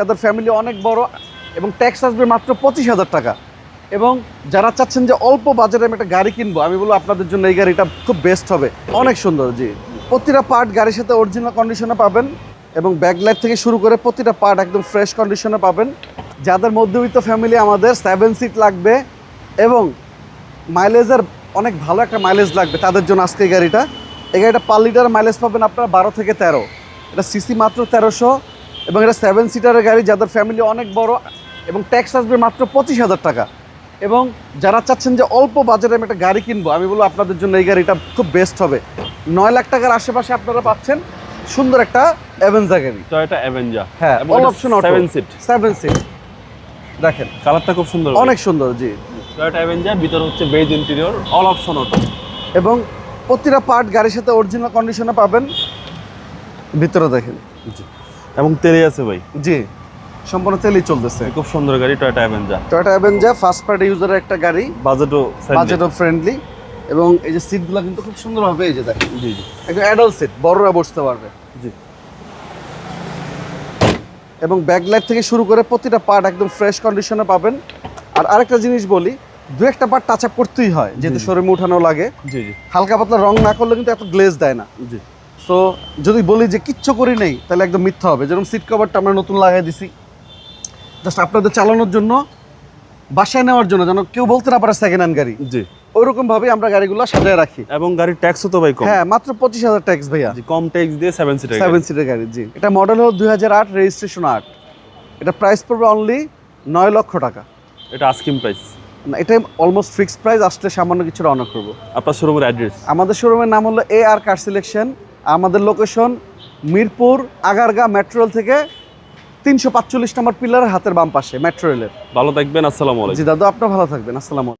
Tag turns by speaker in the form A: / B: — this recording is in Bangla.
A: তাদের ফ্যামিলি অনেক বড় এবং ট্যাক্স আসবে মাত্র 25,000 টাকা। এবং যারা চাচ্ছেন যে অল্প বাজারে আমি একটা গাড়ি কিনবো, আমি বলবো আপনাদের জন্য এই গাড়িটা খুব বেস্ট হবে। অনেক সুন্দর, জি। প্রতিটা পার্ট গাড়ির সাথে অরিজিনাল কন্ডিশনে পাবেন এবং ব্যাকলাইট থেকে শুরু করে প্রতিটা পার্ট একদম ফ্রেশ কন্ডিশনে পাবেন। যাদের মধ্যবিত্ত ফ্যামিলি আমাদের 7 সিট লাগবে এবং মাইলেজের অনেক ভালো একটা মাইলেজ লাগবে, তাদের জন্য আজকে এই গাড়িটা পার লিটার মাইলেজ পাবেন আপনারা 12 থেকে 13। এটা সিসি মাত্র 1300 এবং এটা 7 সিটারের গাড়ি। যাদের ফ্যামিলি অনেক বড় এবং ট্যাক্স আসবে মাত্র 25,000 টাকা। এবং যারা চাচ্ছেন যে অল্প বাজারে আমি একটা গাড়ি কিনবো, আমি বলবো আপনাদের জন্য এই গাড়িটা খুব বেস্ট হবে। 9 লাখ টাকার আশেপাশে আপনারা পাচ্ছেন সুন্দর একটা অ্যাভেঞ্জার গাড়ি,
B: টয়োটা অ্যাভেঞ্জার।
A: হ্যাঁ, অল অপশন অটো, 7 সিট। দেখেন
B: কালারটা খুব সুন্দর,
A: অনেক সুন্দর, জি।
B: টয়োটা অ্যাভেঞ্জার, ভিতর হচ্ছে beige interior, all option auto
A: এবং প্রতিটা পার্ট গাড়ির সাথে অরিজিনাল কন্ডিশনে পাবেন। ভিতরে দেখেন,
B: জি। এবং তেলে আছে ভাই,
A: জি, সম্পূর্ণ তেলই চলতেছে।
B: খুব সুন্দর গাড়ি Toyota Avenger.
A: Toyota Avenger first party ইউজারের একটা গাড়ি,
B: বাজেটও
A: ফ্রেন্ডলি। এবং এই যে সিটগুলো কিন্তু খুব সুন্দর হবে, এই যে দেখেন,
B: জি জি,
A: একটা অ্যাডাল্ট সিট, বড়রা বসতে পারবে,
B: জি।
A: এবং ব্যাকলাইট থেকে শুরু করে প্রতিটা পার্ট একদম ফ্রেশ কন্ডিশনে পাবেন। আর আরেকটা জিনিস বলি, দু একটা পার্ট টাচ আপ করতেই হয়, যেহেতু শোরুমে উঠানো লাগে।
B: জি জি,
A: হালকা পাতলা রং না করলে কিন্তু এত গ্লেজ দেয় না।
B: জি।
A: তো যদি বলি যে কিচ্ছু করি নেই, তাহলে একদম মিথ্যা হবে। যেরকম সিট কভারটা আমরা নতুন লাগাই দিছি জাস্ট আপনাদের চালানোর জন্য, বাসায় নেওয়ার জন্য, যেন কেউ বলতে না পারে সেকেন্ড হ্যান্ড গাড়ি।
B: জি,
A: ওইরকম ভাবে আমরা গাড়িগুলো সাজায় রাখি।
B: এবং গাড়ির ট্যাক্সও তো ভাই কম।
A: হ্যাঁ, মাত্র 25,000 ট্যাক্স ভাইয়া,
B: জি, কম ট্যাক্স দিয়ে 7 সিটার
A: 7 সিটের গাড়ি, জি। এটা মডেল হলো 2008, রেজিস্ট্রেশন 8। এটা প্রাইস পড়বে অনলি 9 লক্ষ টাকা।
B: এটা আস্কিং প্রাইস
A: না, এটা অলমোস্ট ফিক্সড প্রাইস, আসলে সামান্য কিছুটা অনার করবো।
B: আপনার শোরুমের অ্যাড্রেস?
A: আমাদের শোরুমের নাম হলো AR কার সিলেকশন। আমাদের location Mirpur Agargaon metro rail থেকে 345 নম্বর পিলারের হাতের বাম পাশে, মেট্রো রেলের।
B: ভালো থাকবেন, আসসালামু আলাইকুম।
A: জি দাদু, আপনিও ভালো থাকবেন, আসসালামু আলাইকুম।